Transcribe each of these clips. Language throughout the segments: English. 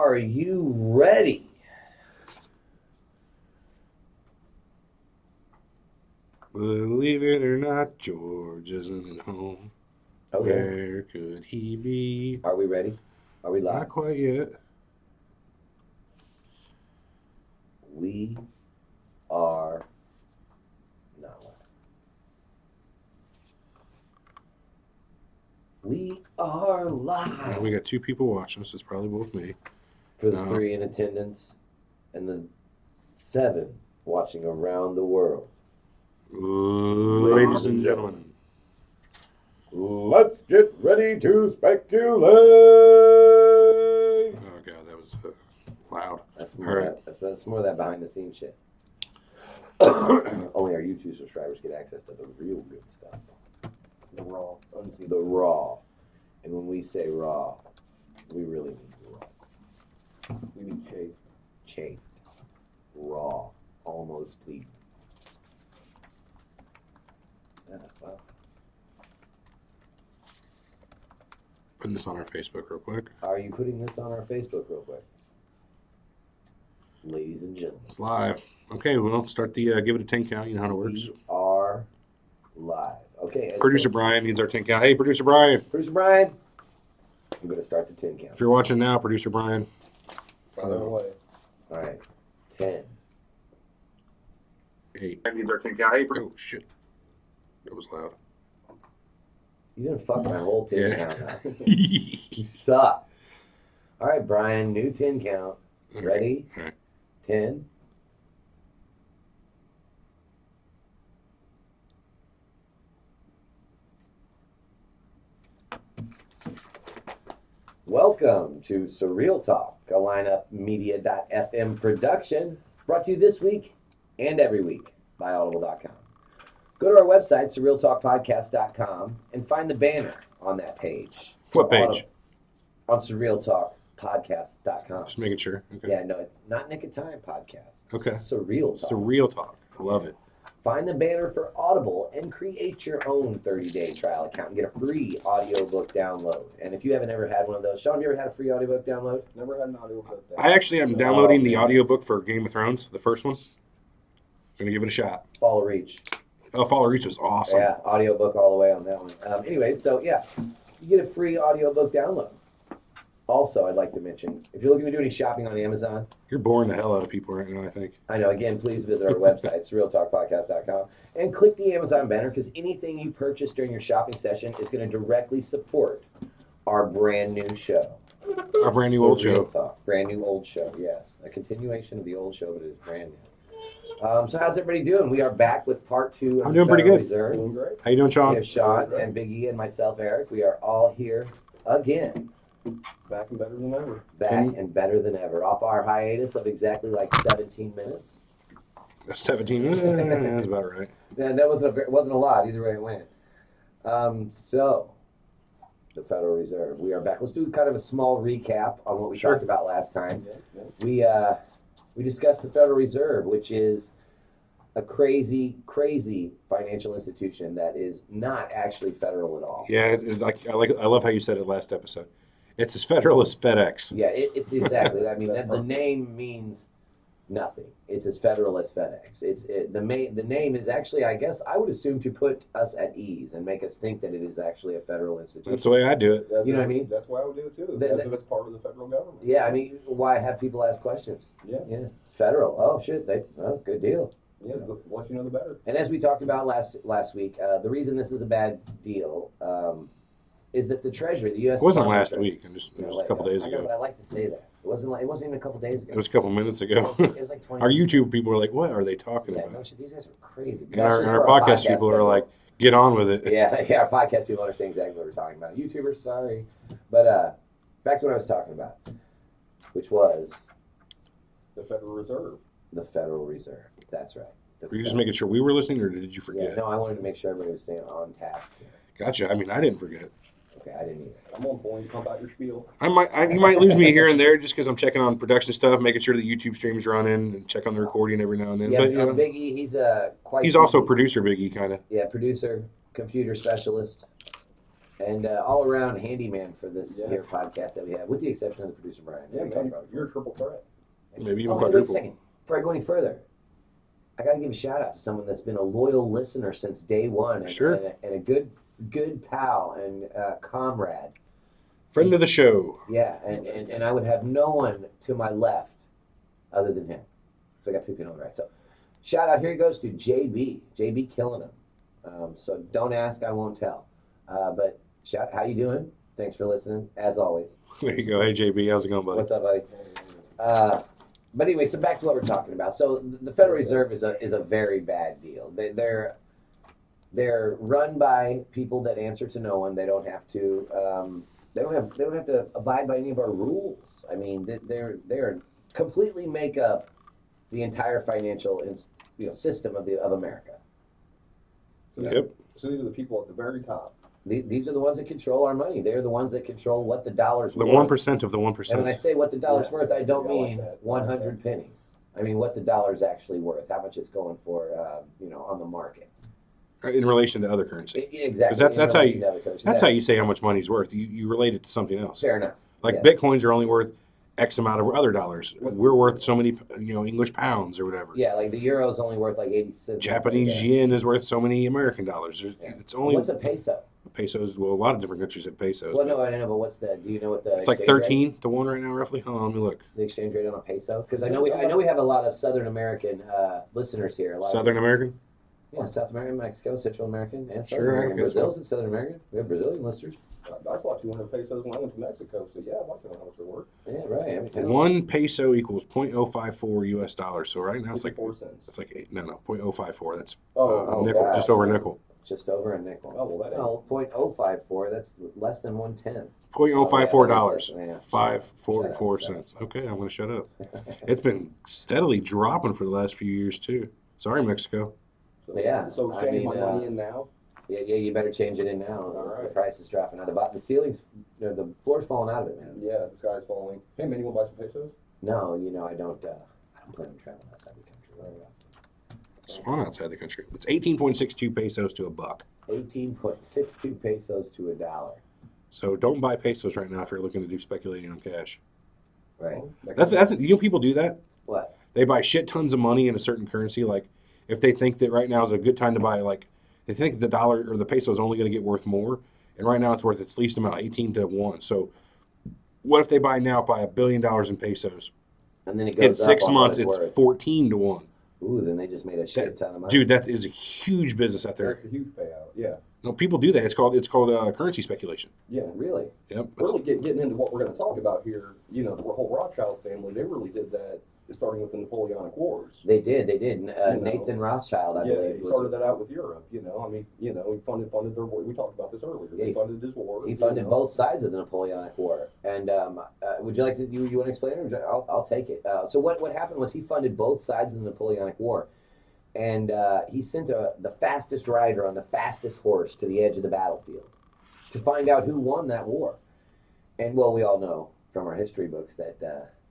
Are you ready? Believe it or not, George isn't home. Okay. Where could he be? Are we ready? Are we live? Not quite yet. We are not live. We are live. We got 2 people watching us. It's probably both me. For the 3 in attendance and the 7 watching around the world. Ladies and gentlemen. Let's get ready to speculate. Oh, God, that was loud. That's All more, right. that's more of that behind the scenes shit. Only our YouTube subscribers get access to the real good stuff. The raw. The raw. And when we say raw, we really mean raw. We mean chafed. Chafed. Raw. Almost bleeding. Yeah, wow. Putting this on our Facebook real quick. Are you putting this on our Facebook real quick? Ladies and gentlemen. It's live. Okay, well, start the give it a 10 count. You know how it works. We are live. Okay. Producer Brian needs our 10 count. Hey, Producer Brian. Producer Brian. I'm going to start the 10 count. If you're watching now, Producer Brian. Fire away. All right. 10. 8. Needs our 10 count. Hey, oh, shit. That was loud. You didn't fuck my whole 10 Yeah. count up. You suck. All right, Brian. New 10 count. Ready? All right. 10. Welcome to Surreal Talk, a lineup media.fm production brought to you this week and every week by audible.com. Go to our website, surrealtalkpodcast.com, and find the banner on that page. What page? On surrealtalkpodcast.com. Just making sure. Okay. Yeah, no, not Nick of Time podcast. Okay. Surreal Talk. Surreal Talk. I love it. Find the banner for Audible and create your own 30-day trial account and get a free audiobook download. And if you haven't ever had one of those, Sean, have you ever had a free audiobook download? Never had an audiobook. I actually am downloading the audiobook for Game of Thrones, the first one. Gonna give it a shot. Follow Reach. Oh, Follow Reach was awesome. Yeah, audiobook all the way on that one. Anyway, so yeah, you get a free audiobook download. Also, I'd like to mention, if you're looking to do any shopping on Amazon, You're boring the hell out of people right now, I think. I know, again, please visit our website, surrealtalkpodcast.com, and click the Amazon banner because anything you purchase during your shopping session is going to directly support our brand new show. Our brand new old Surreal show. Talk. Brand new old show, yes. A continuation of the old show, but it is brand new. So how's everybody doing? We are back with part 2 of I'm the doing pretty Federal good. Reserve. Doing great. How you doing, We Sean? have Sean and Big E and myself, Eric. We are all here again. Back and better than ever. Back and better than ever. Off our hiatus of exactly like 17 minutes. 17. That's about right. Yeah, that wasn't a lot either way it went. So, the Federal Reserve. We are back. Let's do kind of a small recap on what we Sure. talked about last time. Yeah. We discussed the Federal Reserve, which is a crazy, crazy financial institution that is not actually federal at all. Yeah, I love how you said it last episode. It's as federal as FedEx. Yeah, it's exactly. I mean, the name means nothing. It's as federal as FedEx. The name is actually, I guess, I would assume to put us at ease and make us think that it is actually a federal institution. That's the way I do it. That's You know what I mean? That's why I would do it too. The- Because the- if it's part of the federal government. Yeah, I mean, why have people ask questions? Yeah. Yeah, federal. Oh shit, good deal. Yeah. The less you know, the better. And as we talked about last week, the reason this is a bad deal is that the Treasury, the U.S. It wasn't Department last of week. It was a couple days I know, ago. but I like to say that it wasn't even a couple days ago. It was a couple minutes ago. It was like 20 Our YouTube people were like, "What are they talking Yeah, about?" no shit, these guys are crazy. And our podcast people are like, "Get on with it." yeah, our podcast people understand exactly what we're talking about. YouTubers, sorry, but back to what I was talking about, which was The Federal Reserve. the Federal Reserve. That's right. Were you just making sure we were listening, or did you forget? Yeah, no, I wanted to make sure everybody was staying on task here. Gotcha. I mean, I didn't forget. Okay, I didn't either. I'm on point. Pump out your spiel. You might lose me here and there just because I'm checking on production stuff, making sure the YouTube stream's running, and check on the recording every now and then. Yeah, But you know, Big E, he's he's also producer Biggie, kind of. Yeah, producer, computer specialist, and all around handyman for this Yeah. here podcast that we have, with the exception of the producer Brian. Yeah, We talked man, about it you're a triple threat. Maybe even Oh, hey, wait a quadruple. second. Before I go any further, I got to give a shout out to someone that's been a loyal listener since day one, and, Sure. and a good pal and comrade. Friend of the show. Yeah, and I would have no one to my left other than him. So I got two people on the right. So shout out, here he goes to JB. JB killing him. So don't ask, I won't tell. But shout, how you doing? Thanks for listening, as always. There you go. Hey, JB, how's it going, buddy? What's up, buddy? But anyway, so back to what we're talking about. So the Federal Reserve is a very bad deal. They're run by people that answer to no one. They don't have to. They don't have to abide by any of our rules. I mean, they're completely make up the entire financial system of America. Yep. So these are the people at the very top. These are the ones that control our money. They're the ones that control what the dollar's The worth. 1% of the And when I 1%. say what the dollar's worth, I don't Yeah, I like mean that. 100 pennies. I mean what the dollar's actually worth, how much it's going for, on the market. In relation to other currency. Exactly. 'Cause that's in how relation you- to other currencies. That's how you say how much money's worth. You relate it to something else. Fair enough. Like yeah. Bitcoins are only worth X amount of other dollars. We're worth so many, English pounds or whatever. Yeah, like the euro's only worth like 80 cents. Japanese yen is worth so many American dollars. Yeah. It's only What's a peso? pesos. Well, a lot of different countries have pesos. Well, no, I don't know, but what's the? Do you know what the? It's like exchange rate- 13 to 1 right now, roughly. Hold on, let me look. The exchange rate on a peso? Because I know we have a lot of Southern American listeners here. A lot Southern American? Yeah, South American, Mexico, Central American, and Southern Sure, I American. guess so. Brazil's in Southern American. We have Brazilian listeners. I saw 200 pesos when I went to Mexico, so yeah, I'd like to know how much they're worth. Yeah, right. I mean, hell, 1 peso equals 0.054 US dollars. So right now it's like 54 cents. it's like 0.054. That's Oh, a nickel, gosh. just over a nickel. just over a nickel. Oh, well, that ain't. No, 0.054. That's less than 1/10. $0.054. Yeah. 544 Shut up. cents. Okay, I'm gonna shut up. It's been steadily dropping for the last few years too. Sorry, Mexico. So, Yeah, So I changing mean, my money in now. Yeah, you better change it in now. All right. The price is dropping now. The ceiling's, the floor's falling out of it, man. Yeah, the sky's falling. Hey, man, you want to buy some pesos? No, I don't plan on traveling outside the country very often. It's fun outside the country. It's 18.62 pesos to a buck. 18.62 pesos to a dollar. So don't buy pesos right now if you're looking to do speculating on cash. Right. That's people do that. What? They buy shit tons of money in a certain currency. Like if they think that right now is a good time to buy, like they think the dollar or the peso is only going to get worth more, and right now it's worth its least amount, 18 to 1. So what if they buy $1 billion in pesos? And then it goes In up 6 on months, what it's worth. 14 to 1. Ooh, then they just made a shit ton of money. Dude, that is a huge business out there. That's a huge payout. Yeah. No, people do that. It's called currency speculation. Yeah. Really? Yep. Really getting into what we're going to talk about here, the whole Rothschild family, they really did that starting with the Napoleonic Wars. They did. know. Nathan Rothschild, I Yeah, believe. he was- started that out with Europe, he funded their war. We talked about this earlier. Yeah, He funded his war. He funded both sides of the Napoleonic War. And would you like to, you want to explain it? I'll take it. So what happened was he funded both sides of the Napoleonic War. And he sent the fastest rider on the fastest horse to the edge of the battlefield to find out who won that war. And, well, we all know from our history books that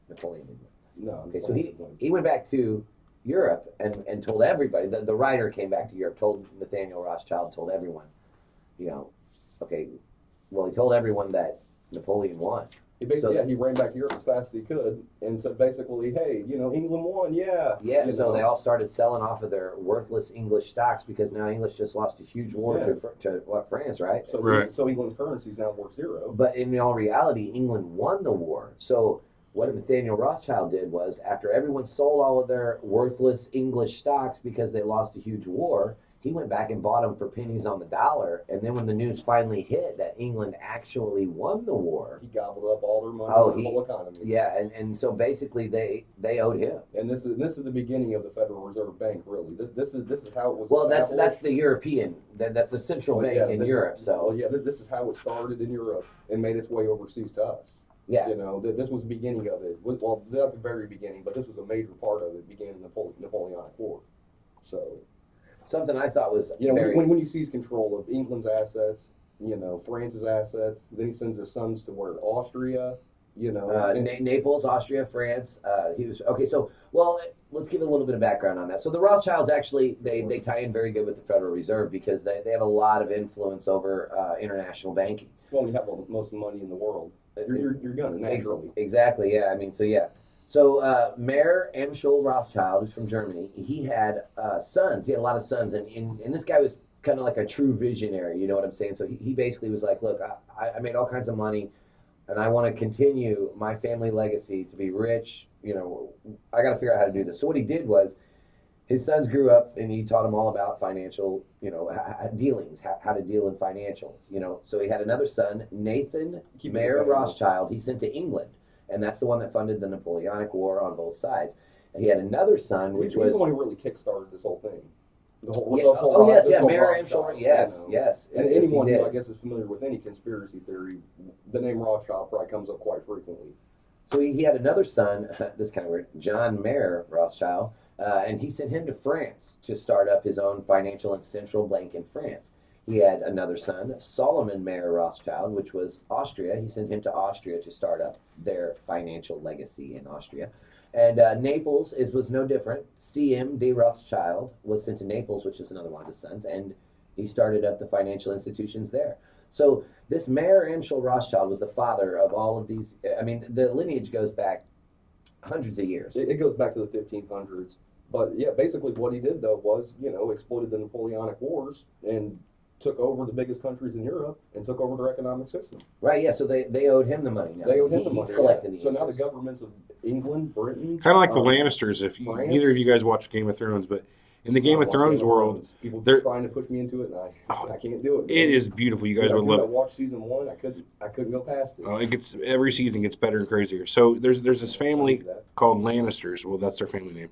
Napoleon didn't win. No. Okay, so he went back to Europe and told everybody. The rider came back to Europe, told Nathaniel Rothschild, told everyone, okay, well, he told everyone that Napoleon won. He basically, he ran back to Europe as fast as he could and said basically, hey, England won, yeah. Yeah, so they all started selling off of their worthless English stocks because now English just lost a huge war to France, right? So, Right. so England's currency is now worth zero. But in all reality, England won the war. So what Nathaniel Rothschild did was, after everyone sold all of their worthless English stocks because they lost a huge war, he went back and bought them for pennies on the dollar. And then when the news finally hit that England actually won the war, He gobbled up all their money Oh, in the whole economy. yeah, and so basically they owed him. And this is the beginning of the Federal Reserve Bank, really. This is how it was. Well, that's established. the European. That's the central Well, bank yeah, in Europe. So well, yeah, this is how it started in Europe and made its way overseas to us. yeah, This was the beginning of it. Well, not the very beginning, but this was a major part of it. Began in the Napoleonic War. So, something I thought was when he sees control of England's assets, France's assets, then he sends his sons to where? Austria, you know. Naples, Austria, France. He was okay. So, well, let's give a little bit of background on that. So the Rothschilds actually they tie in very good with the Federal Reserve because they have a lot of influence over international banking. Well, you have most money in the world. You're gonna naturally. Exactly. Yeah. I mean, so yeah. So Mayor Amschel Rothschild, who's from Germany, he had sons. He had a lot of sons, and this guy was kind of like a true visionary. You know what I'm saying? So he basically was like, look, I made all kinds of money, and I want to continue my family legacy to be rich. You know, I got to figure out how to do this. So what he did was, his sons grew up, and he taught them all about financial, you know, dealings, how to deal in financials. You know, so he had another son, Nathan Mayer Rothschild. He sent to England, and that's the one that funded the Napoleonic War on both sides. And he had another son, which was the one who really kickstarted this whole thing. Mayor Amschel. Yes, yes. And anyone who I guess is familiar with any conspiracy theory, the name Rothschild probably comes up quite frequently. So he had another son, this kind of weird, John Mayer Rothschild, and he sent him to France to start up his own financial and central bank in France. He had another son, Solomon Mayer Rothschild, which was Austria. He sent him to Austria to start up their financial legacy in Austria. And Naples was no different. C.M. de Rothschild was sent to Naples, which is another one of his sons, and he started up the financial institutions there. So this Mayer Amschel Rothschild was the father of all of these. I mean, the lineage goes back hundreds of years. It goes back to the 1500s. But yeah, basically what he did though was, you know, exploited the Napoleonic Wars and took over the biggest countries in Europe and took over their economic system. Right, yeah, so they owed him the money now. They owed him the money. He's collecting the So interest. now the governments of England, Britain... Kind of like the Lannisters, if France? neither of you guys watch Game of Thrones, but in the Game of Thrones world... People they're trying to push me into it, and I can't do it. It is beautiful. You guys would love I it. watched season 1, I couldn't go past it. It gets every season gets better and crazier. So there's this family called Lannisters. Well, that's their family name.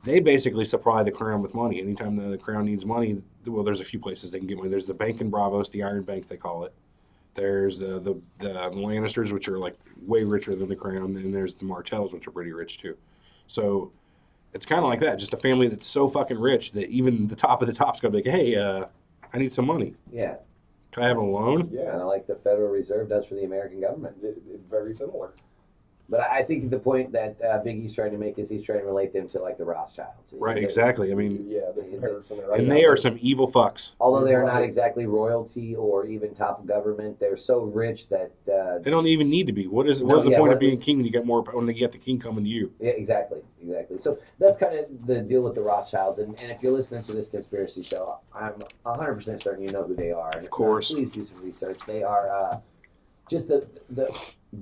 They basically supply the crown with money. Anytime the crown needs money, well, there's a few places they can get money. There's the bank in Bravos, the Iron Bank they call it. There's the Lannisters, which are like way richer than the crown, and there's the Martells, which are pretty rich too. So it's kind of like that. Just a family that's so fucking rich that even the top of the top's gonna be like, hey, I need some money. Yeah. Can I have a loan? Yeah. Kind of like the Federal Reserve does for the American government. It's very similar. But I think the point that Big E's trying to make is he's trying to relate them to like the Rothschilds. Right, exactly. I mean, yeah, the comparison. And they are some evil fucks. Although they are not exactly royalty or even top government, they're so rich that they don't even need to be. What's the point of being king when you get more when you get the king coming to you? Yeah, exactly. So that's kind of the deal with the Rothschilds. And if you're listening to this conspiracy show, I'm 100% certain you know who they are. And of course, please do some research. They are just the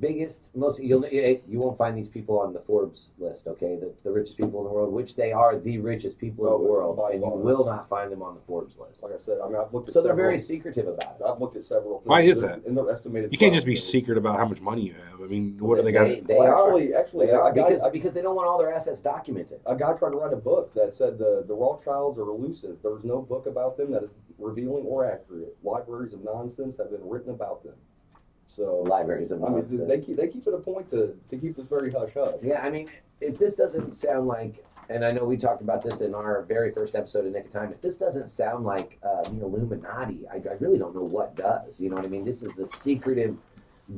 biggest, most you won't find these people on the Forbes list, okay? The richest people in the world, which they are the richest people in the world, and you will not find them on the Forbes list. Like I said, I mean, I've looked at so they're very secretive about it. I've looked at several. Why is that? And they're estimated. You can't just be secret about how much money you have. I mean, what do they got? They are actually because they don't want all their assets documented. A guy tried to write a book that said the Rothschilds are elusive. There's no book about them that is revealing or accurate. Libraries of nonsense have been written about them. So libraries of nonsense. I mean, they keep it a point to keep this very hush hush. Yeah, I mean, if this doesn't sound like, and I know we talked about this in our very first episode of Nick of Time, if this doesn't sound like the Illuminati, I really don't know what does. You know what I mean? This is the secretive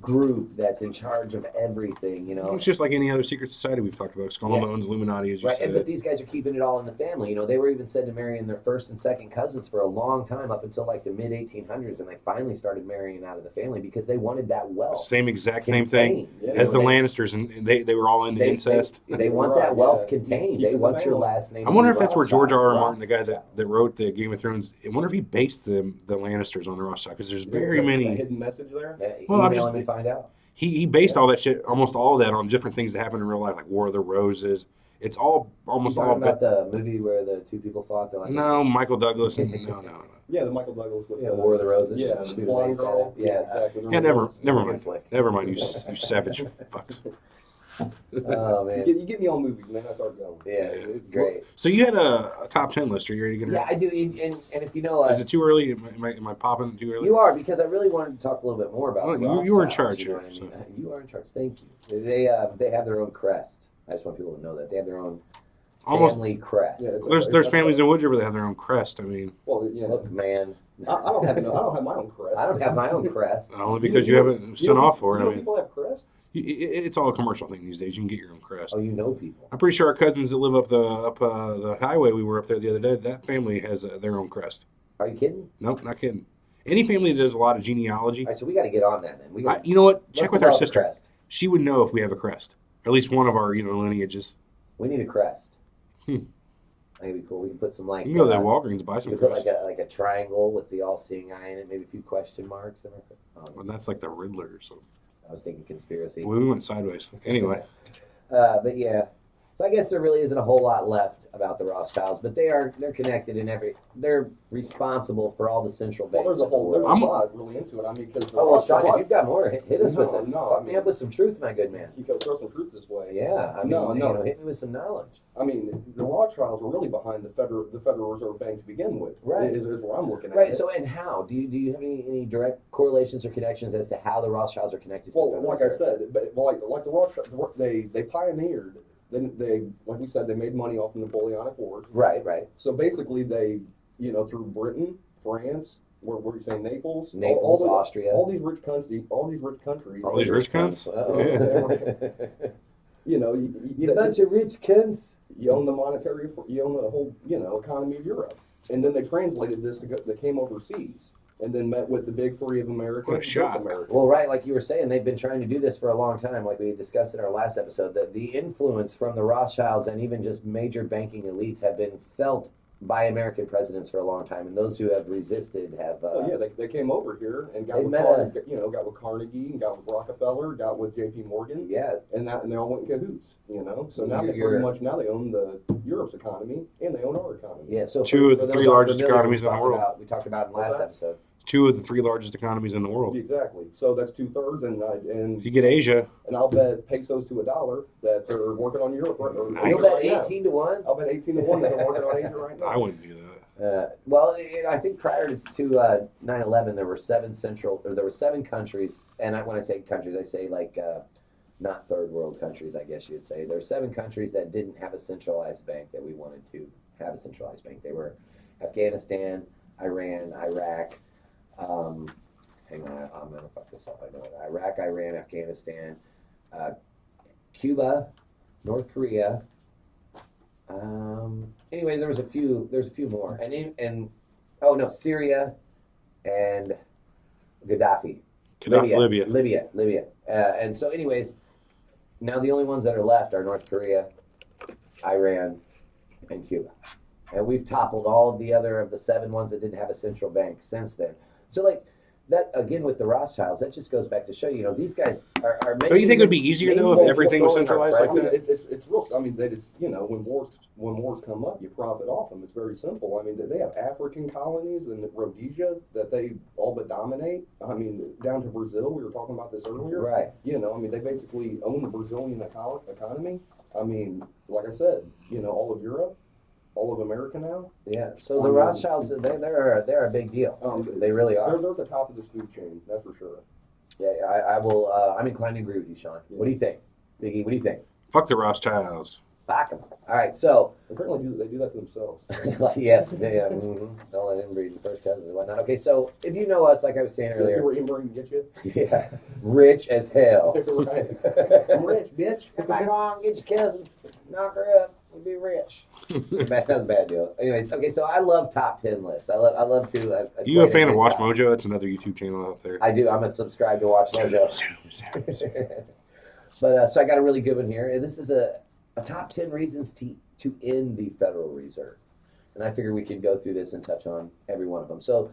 group that's in charge of everything, you know. It's just like any other secret society we've talked about. Skull and Bones, Illuminati, as you said. But these guys are keeping it all in the family. You know, they were even said to marry in their first and second cousins for a long time, up until like the mid 1800s, and they finally started marrying out of the family because they wanted that wealth. Same thing as the Lannisters, and they were all into incest. They want that wealth contained. They want your last name. I wonder if that's where George R.R. Martin, the guy that wrote the Game of Thrones, I wonder if he based the Lannisters on the Rothschild, because there's very many. A hidden message there? Well, I'm just find out. He based all that shit, almost all of that, on different things that happen in real life, like War of the Roses. It's all almost all about the movie where the two people fought. Like, no, Michael Douglas. No. Yeah, the Michael Douglas. War of the Roses. Yeah, the blonde girl. Yeah, exactly. Yeah, never mind. You savage fucks. Oh man, you get me on movies, man. I start going. Yeah, it's great. So you had a top 10 list. Are you ready to get it? Yeah, I do. And if you know us, is it too early? Am I popping too early? You are, because I really wanted to talk a little bit more about. Well, you were in charge here. You know what I mean? You are in charge. Thank you. They have their own crest. I just want people to know that they have their own family crest. Yeah, there's families in Wood River that have their own crest. I mean, well, yeah. Look, man. I don't have my own crest. I don't have my own crest. Only because you haven't sent off for it. I mean, people have crests. it's all a commercial thing these days. You can get your own crest. Oh, you know people. I'm pretty sure our cousins that live up the highway we were up there the other day, that family has their own crest. Are you kidding? Nope, not kidding. Any family that does a lot of genealogy. All right, so we got to get on that then. You know what? Check let's with our develop a sister. crest. She would know if we have a crest. Or at least one of our lineages. We need a crest. Hmm. I think it'd be cool. We can put some like. You can go to the Walgreens, buy We some could put crest. like a triangle with the all-seeing eye in it, maybe a few question marks. Well, that's like the Riddler or something. I was thinking conspiracy. We went sideways. Anyway. But yeah, so I guess there really isn't a whole lot left about the Rothschilds, but they're connected in they're responsible for all the central banks. Well, there's a lot really into it. I mean, because Oh well, Sean, if you've got more, hit us with it. No, Fuck me up with some truth, my good man. You can throw some truth this way. Yeah, I mean, hit me with some knowledge. I mean, the Rothschilds were really behind the Federal Reserve Bank to begin with. Right. Is where I'm looking at. Right. it. So, and how do you have any direct correlations or connections as to how the Rothschilds are connected? To the Well, Federal like I Reserve? said, but like the Rothschilds, they pioneered. Then they, like we said, they made money off the Napoleonic Wars. Right. So basically, they, through Britain, France, where you saying Naples, Austria, all these rich countries, All these rich cunts? you bunch of rich cunts. You own the whole, economy of Europe, and then they translated this they came overseas, and then met with the big three of America. What a shock. Well, right, like you were saying, they've been trying to do this for a long time, like we discussed in our last episode, that the influence from the Rothschilds and even just major banking elites have been felt by American presidents for a long time, and those who have resisted have. They came over here and got with Carnegie, and got with Rockefeller, got with J.P. Morgan, Yeah, and they all went in cahoots, So now they own the Europe's economy and they own our economy. yeah. So Two of the for three those largest unfamiliar, economies in the world. We talked about in What's last that? episode. 2 of the 3 largest economies in the world. Exactly. So that's 2/3, and If you get Asia, and I'll bet pesos to $1 that they're working on Europe. Nice. You'll bet 18-1. I'll bet 18-1 that they're working on Asia right now. I wouldn't do that. Well, I think prior to 9/11, there were 7 countries, and when I say countries, I say like not third world countries, I guess you'd say. There were 7 countries that didn't have a centralized bank that we wanted to have a centralized bank. They were Afghanistan, Iran, Iraq. Hang on, I'm gonna fuck this up. I know it. Iraq, Iran, Afghanistan, Cuba, North Korea. Anyway, there's a few more, Syria, and Gaddafi. Libya. And so, anyways, now the only ones that are left are North Korea, Iran, and Cuba, and we've toppled all of the 7 ones that didn't have a central bank since then. So, like. That again with the Rothschilds, that just goes back to show these guys are making. Don't you think it would be easier though if everything was centralized like that? It's real. I mean, they just when wars come up, you profit off them. It's very simple. I mean, they have African colonies in Rhodesia that they all but dominate. I mean, down to Brazil. We were talking about this earlier. Right. I mean, they basically own the Brazilian economy. I mean, like I said, all of Europe. All of America now. Yeah. So the Rothschilds, they're a big deal. They really are. They're at the top of this food chain. That's for sure. Yeah. I will. I'm inclined to agree with you, Sean. Yeah. What do you think, Biggie? What do you think? Fuck the Rothschilds. Fuck 'em. All right. So. Apparently, they do that to themselves. Yes. Yeah. Don't let inbreed and first cousins and whatnot. Okay. So if you know us, like I was saying You see earlier. where inbreeding gets you? Yeah. Rich as hell. Right. I'm rich, bitch. Everybody go on, get your cousin, knock her up, we'll be rich. That's a bad deal. Anyways, okay, so I love top 10 lists. I love to. You a fan of Watch Mojo? That's another YouTube channel out there. I do. I'm a subscribe to Watch Mojo. But so I got a really good one here. And this is a top 10 reasons to end the Federal Reserve. And I figure we could go through this and touch on every one of them. So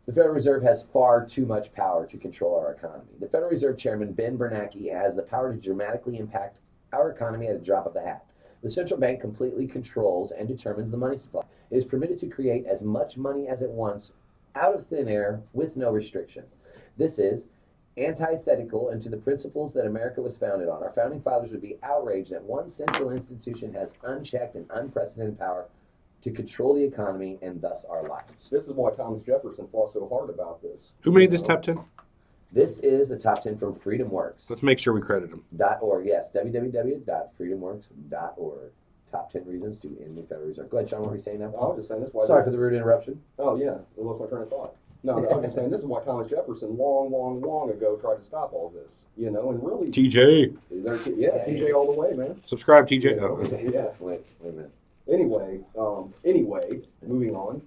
the Federal Reserve has far too much power to control our economy. The Federal Reserve Chairman, Ben Bernanke, has the power to dramatically impact our economy at a drop of a hat. The central bank completely controls and determines the money supply. It is permitted to create as much money as it wants out of thin air with no restrictions. This is antithetical and to the principles that America was founded on. Our founding fathers would be outraged that one central institution has unchecked and unprecedented power to control the economy and thus our lives. This is why Thomas Jefferson fought so hard about this. Who made this top 10? This is a top 10 from FreedomWorks.org. Let's make sure we credit them. Yes, www.freedomworks.org. Top 10 reasons to end the Federal Reserve. Go ahead, Sean, what were you saying now? I was just saying this. Why Sorry for the rude interruption. Oh, yeah. I lost my train of thought. No, I'm just saying this is why Thomas Jefferson long ago tried to stop all this. And really, TJ. TJ all the way, man. Subscribe, TJ. Yeah. Oh. Yeah. Wait a minute. Anyway, moving on.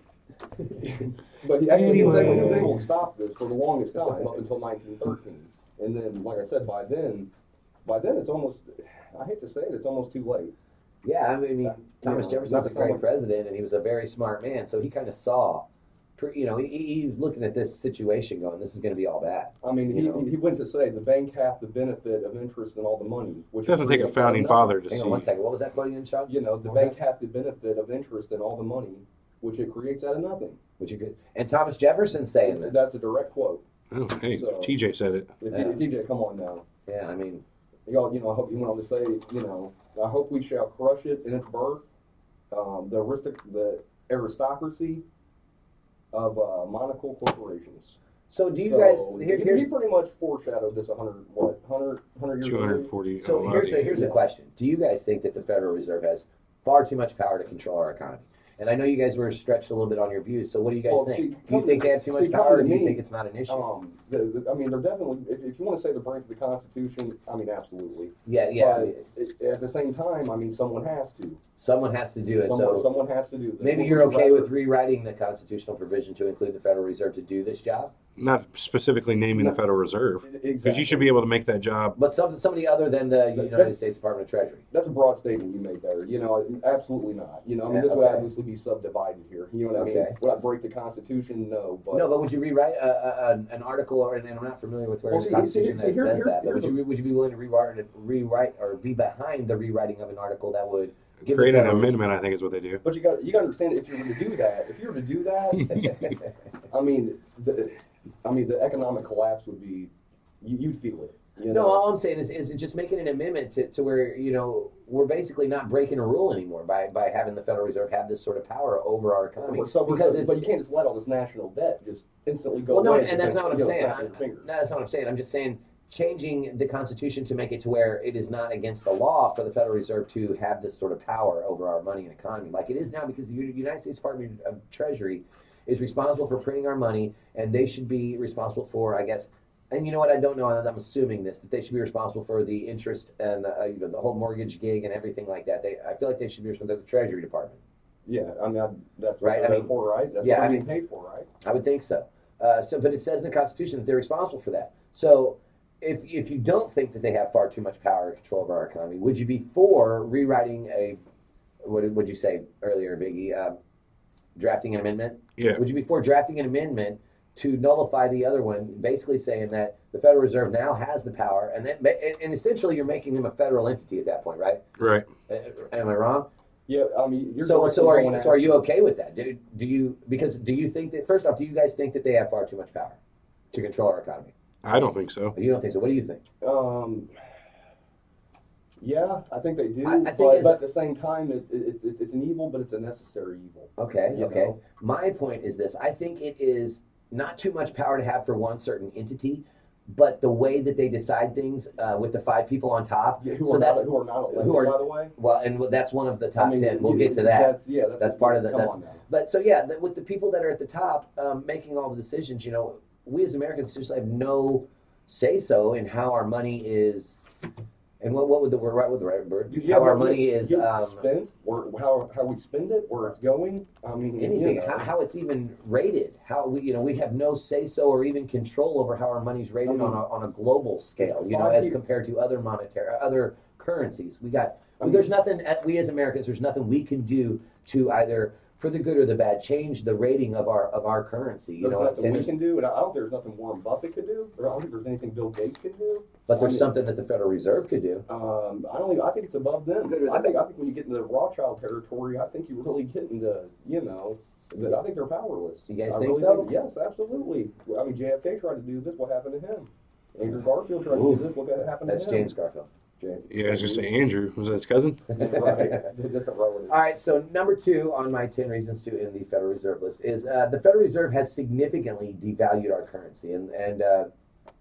But he was able to stop this for the longest time up until 1913, and then, like I said, by then it's almost. I hate to say it, it's almost too late. Yeah, I mean, Thomas Jefferson was a great president, and he was a very smart man, so he kind of saw, he was looking at this situation going, this is going to be all bad. I mean, he went to say, the bank hath the benefit of interest in all the money. Which It doesn't take a founding father to see. Hang on one second, what was that quote again, Sean? The bank hath the benefit of interest in all the money, which it creates out of nothing. And Thomas Jefferson saying this. That's a direct quote. Oh, hey, So, TJ said it. TJ, come on now. Yeah, I mean. I hope you went on to say, I hope we shall crush it in its birth. The aristocracy of monocle corporations. So do you guys? He pretty much foreshadowed this 100 years ago. 240. So here's the question: do you guys think that the Federal Reserve has far too much power to control our economy? And I know you guys were stretched a little bit on your views. So what do you guys think? Do you think they have too much power, or do you think it's not an issue? I mean, they're definitely. If you want to say they're breaking the Constitution, I mean, absolutely. Yeah. But at the same time, I mean, someone has to. Someone has to do it. Someone has to do this. Maybe you're okay with rewriting the constitutional provision to include the Federal Reserve to do this job? Not specifically naming the Federal Reserve. Because you should be able to make that job. But somebody other than the United States Department of Treasury. That's a broad statement you made there. Absolutely not. This would obviously be subdivided here. You know what I mean? Would I break the Constitution? No. But would you rewrite an article, and I'm not familiar with where the Constitution says that, but would you be willing to rewrite or be behind the rewriting of an article that would create an amendment? I think is what they do. But you got to understand, if you were to do that, I mean, the economic collapse would be, you'd feel it. No, all I'm saying is just making an amendment to where, we're basically not breaking a rule anymore by having the Federal Reserve have this sort of power over our economy. But you can't just let all this national debt just instantly go away. Well, no, and that's not what I'm saying. That's not what I'm saying. I'm just saying changing the Constitution to make it to where it is not against the law for the Federal Reserve to have this sort of power over our money and economy like it is now, because the United States Department of Treasury is responsible for printing our money, and they should be responsible for, I guess, and you know what, I don't know, I'm assuming this, that they should be responsible for the interest and the whole mortgage gig and everything like that. I feel like they should be responsible for the Treasury Department. Yeah, I mean, that's what right. they're paid for, right? That's what they're being paid for, right? I would think so. But it says in the Constitution that they're responsible for that. So if you don't think that they have far too much power and control over our economy, would you be for rewriting what would you say earlier, Biggie? Drafting an amendment? Yeah. Would you be for drafting an amendment to nullify the other one, basically saying that the Federal Reserve now has the power, and essentially you're making them a federal entity at that point, right? Right. Am I wrong? Yeah, I mean, so are you okay with that? Do you think that, first off, do you guys think that they have far too much power to control our economy? I don't think so. You don't think so? What do you think? Yeah, I think they do. I think but at the same time, it's an evil, but it's a necessary evil. Okay. know? My point is this: I think it is not too much power to have for one certain entity, but the way that they decide things with the 5 people on top. Yeah, who are not elected, by the way. Well, and that's one of the top 10. We'll get to that. That's part of the. But so with the people that are at the top making all the decisions, we as Americans just have no say so in how our money is. And what would the right word? How our money is spent, or how we spend it, where it's going. I mean, anything. How it's even rated. How we have no say so or even control over how our money's rated on a global scale. As compared to other currencies. There's nothing. We as Americans, there's nothing we can do to either, for the good or the bad, change the rating of our currency. There's nothing we can do, and I don't think there's nothing Warren Buffett could do. I don't think there's anything Bill Gates could do. But there's something that the Federal Reserve could do. I think it's above them. I think when you get into the Rothschild territory, I think you really get into, I think they're powerless. You guys think so? Yes, absolutely. I mean, JFK tried to do this. What happened to him? Andrew Garfield tried to do this. What happened to him? That's James Garfield. Yeah, I was just saying Andrew. Was that his cousin? Right. Distant relative. All right, so number 2 on my 10 reasons to end the Federal Reserve list is the Federal Reserve has significantly devalued our currency. And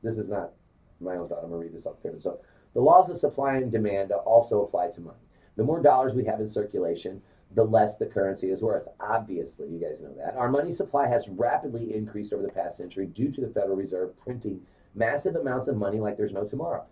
this is not my own thought. I'm going to read this off the paper. So the laws of supply and demand also apply to money. The more dollars we have in circulation, the less the currency is worth. Obviously, you guys know that. Our money supply has rapidly increased over the past century due to the Federal Reserve printing massive amounts of money like there's no tomorrow.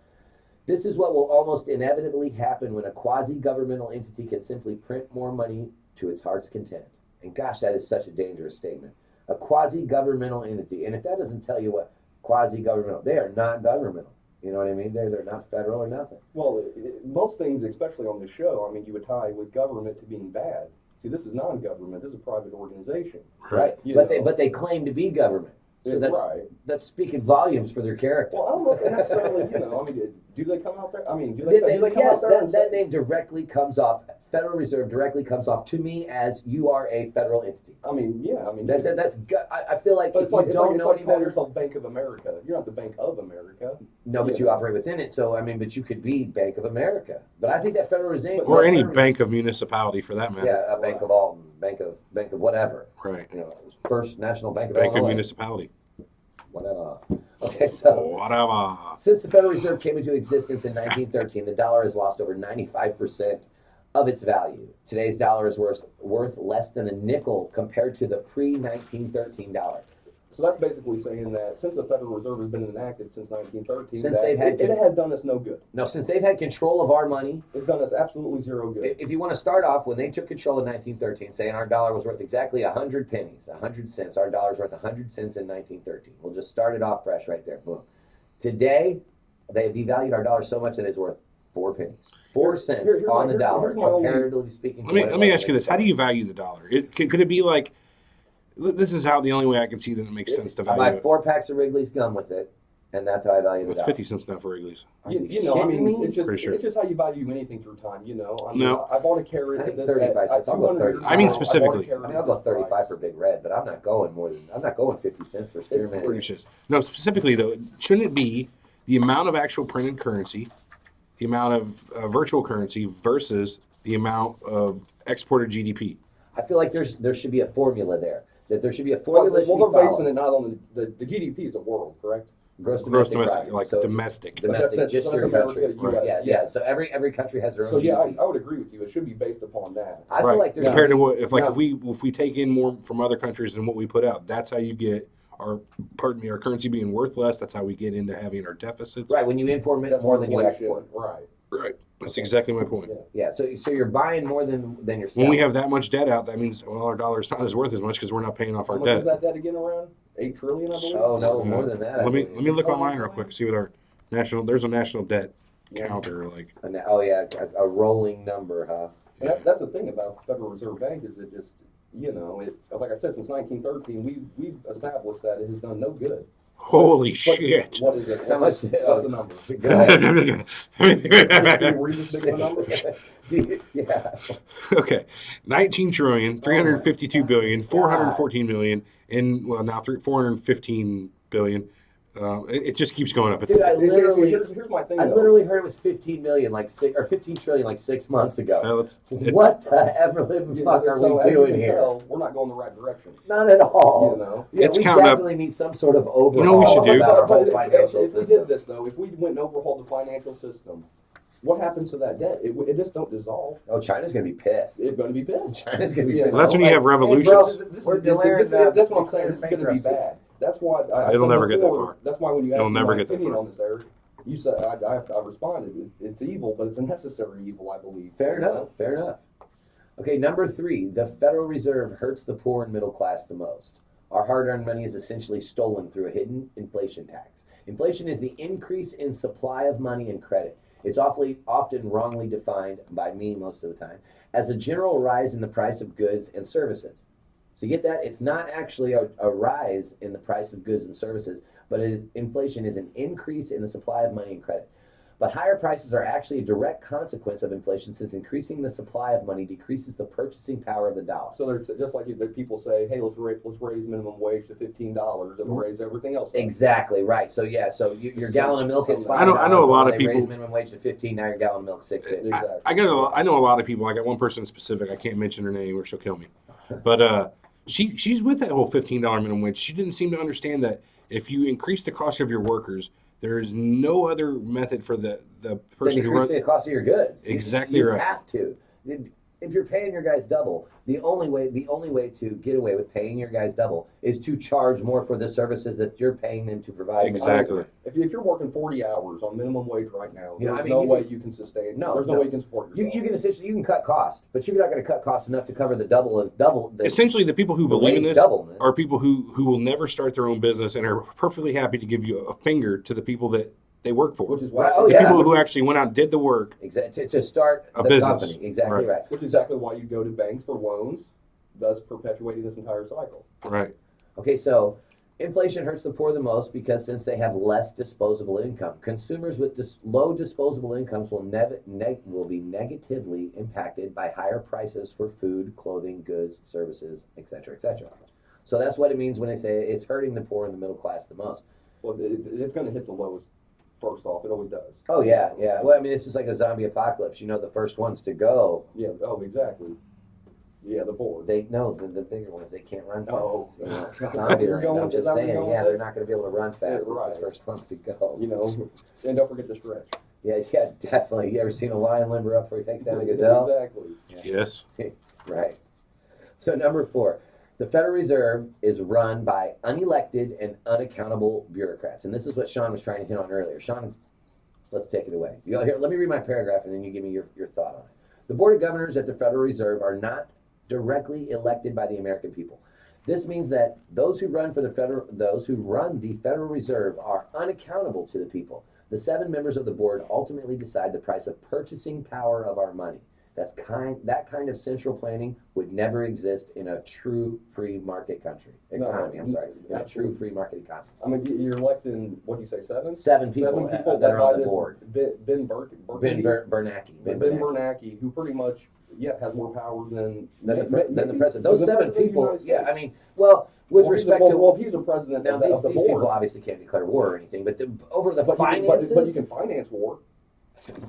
This is what will almost inevitably happen when a quasi-governmental entity can simply print more money to its heart's content. And gosh, that is such a dangerous statement. A quasi-governmental entity. And if that doesn't tell you what quasi-governmental, they are not governmental. You know what I mean? They're not federal or nothing. Well, most things, especially on this show, I mean, you would tie with government to being bad. See, this is non-government. This is a private organization. Right. But they claim to be government. So that's speaking volumes for their character. Well, I don't know if necessarily, I mean, do they come out there? I mean, do they come out there? Yes, that name directly comes off, Federal Reserve directly comes off to me as you are a federal entity. I mean, yeah, I mean. I feel like if you don't know any call better. yourself Bank of America. You're not the Bank of America. No, but you operate within it. So, I mean, but you could be Bank of America. But I think that Federal Reserve. Or any bank of municipality for that matter. Yeah, a Bank of Alton, Bank of whatever. Right. First National Bank of Bank Illinois. of Municipality. Whatever. Okay, so. Whatever. Since the Federal Reserve came into existence in 1913, the dollar has lost over 95% of its value. Today's dollar is worth less than a nickel compared to the pre-1913 dollar. So that's basically saying that since the Federal Reserve has been enacted since 1913, it has done us no good. No, since they've had control of our money, it's done us absolutely zero good. If you want to start off, when they took control in 1913, saying our dollar was worth exactly 100 pennies, 100 cents, our dollar's worth 100 cents in 1913. We'll just start it off fresh right there. Boom. Today, they have devalued our dollar so much that it's worth 4 pennies. 4 cents on the dollar, comparatively speaking. Let me ask you this. How do you value the dollar? Could it be like, this is how the only way I can see that it makes sense to value I it. buy 4 packs of Wrigley's gum with it, and that's how I value the It's dollar. 50 cents now for Wrigley's. Are you shitting me? It's just how you value anything through time, I mean, No. I bought a carrot. I think 35 cents. I'll go 35. I mean specifically. I'll go 35 for Big Red, but I'm not going 50 cents for Spearmint. Pretty shit. No, specifically though, shouldn't it be the amount of actual printed currency, the amount of virtual currency versus the amount of exported GDP? I feel like there should be a formula there. That there should be a formula. Well, they're basing it not on the GDP is the world, correct? Gross domestic product. like So domestic. just that's your America, country. US, Yeah. So every country has their own So yeah, GDP. I would agree with you. It should be based upon that. I feel like there's compared to what if we take in more from other countries than what we put out, that's how you get our currency being worth less. That's how we get into having our deficits. right when you import more than you export. Right. That's exactly my point. Yeah. So you're buying more than you're selling. When we have that much debt out, that means our dollar's not as worth as much because we're not paying off our How much debt. is that debt again around? 8 trillion, I believe. Oh no, more than that. Let me look online real quick and see what our there's a national debt counter like. A rolling number, huh? And that's the thing about the Federal Reserve Bank is it just, like I said, since 1913, we've established that it has done no good. Holy shit! What is it? What's the number? Go ahead. Can you read this big of a number? Yeah. Okay, 19 trillion, 352 billion, 414 million, and now 415 billion. It just keeps going up. Dude, Here's my thing. I literally heard it was 15 million, 15 trillion, 6 months ago. What the ever living fuck are we doing here? We're not going the right direction. Not at all. Yeah, it's we counting definitely need some sort of overhaul. You know what we should do? About our whole financial If we did this though, if we went and overhauled the financial system, what happens to that debt? It just don't dissolve. Oh, China's gonna be pissed. It's going to be pissed. China's gonna be pissed. Well, that's when you have revolutions. That's what I'm saying. This is going to be bad. That's why it'll never get that far. That's why when you asked It'll me never my get that opinion far. on this, Eric, you said I responded. It's evil, but it's a necessary evil, I believe. Fair enough. Okay, number 3, the Federal Reserve hurts the poor and middle class the most. Our hard-earned money is essentially stolen through a hidden inflation tax. Inflation is the increase in supply of money and credit. It's often wrongly defined, by me most of the time, as a general rise in the price of goods and services. So you get that? It's not actually a rise in the price of goods and services, but inflation is an increase in the supply of money and credit. But higher prices are actually a direct consequence of inflation, since increasing the supply of money decreases the purchasing power of the dollar. So there's just like people say, hey, let's raise minimum wage to $15, and we'll raise everything else. Exactly right. So your gallon of milk is $5. I know a lot of people raise minimum wage to $15. Now your gallon of milk $6.50. Exactly. I know a lot of people. I got one person specific. I can't mention her name or she'll kill me. But she's with that whole $15 minimum wage. She didn't seem to understand that if you increase the cost of your workers, there is no other method for the person who runs the cost of your goods. Exactly you right. have to. if you're paying your guys double, the only way to get away with paying your guys double is to charge more for the services that you're paying them to provide. Exactly. If you're working 40 hours on minimum wage right now, You know, there's I mean, no you way can- you can sustain. No, there's no way you can support yourself. You can essentially cut costs, but you're not going to cut costs enough to cover the double. Essentially, the people who believe in wage this double, man. are people who will never start their own business and are perfectly happy to give you a finger to the people that they work for. Which is why, Oh, the yeah. people who actually went out and did the work. Exactly, to start A the business. company. Exactly Right. right. which is exactly why you go to banks for loans, thus perpetuating this entire cycle. Right. Okay, so inflation hurts the poor the most because since they have less disposable income, consumers with low disposable incomes will be negatively impacted by higher prices for food, clothing, goods, services, etc., etc. So that's what it means when they say it's hurting the poor and the middle class the most. Well, it's going to hit the lowest first off. It always does. Oh yeah, yeah. Well, I mean, it's just like a zombie apocalypse. You know, the first ones to go. Yeah. Oh, exactly. Yeah, the board. The bigger ones, they can't run fast. Oh, You know, God. zombie You're land, going- I'm just is that where saying, you're going yeah, with they're this? not going to be able to run fast. Yeah, It's right. the first ones to go. You know, and don't forget the stretch. Yeah, definitely. You ever seen a lion limber up before he takes down a gazelle? Exactly. Yes. Right. So number 4, the Federal Reserve is run by unelected and unaccountable bureaucrats. And this is what Sean was trying to hit on earlier. Sean, let's take it away. Here, let me read my paragraph and then you give me your thought on it. The Board of Governors at the Federal Reserve are not directly elected by the American people. This means that those who run the Federal Reserve are unaccountable to the people. The 7 members of the board ultimately decide the price of purchasing power of our money. That kind of central planning would never exist in a true free market economy. In a true free market economy. I mean, you're electing, what do you say, 7? 7 people, that are buy on the this board. Ben Bernanke. Bernanke, who pretty much, has more power than the president. Those the 7 president of the people, United yeah, States. I mean, well, with Well, respect well, to... if he's a president Now, of these the people board, obviously can't declare war or anything, but over the but finances... but you can finance war.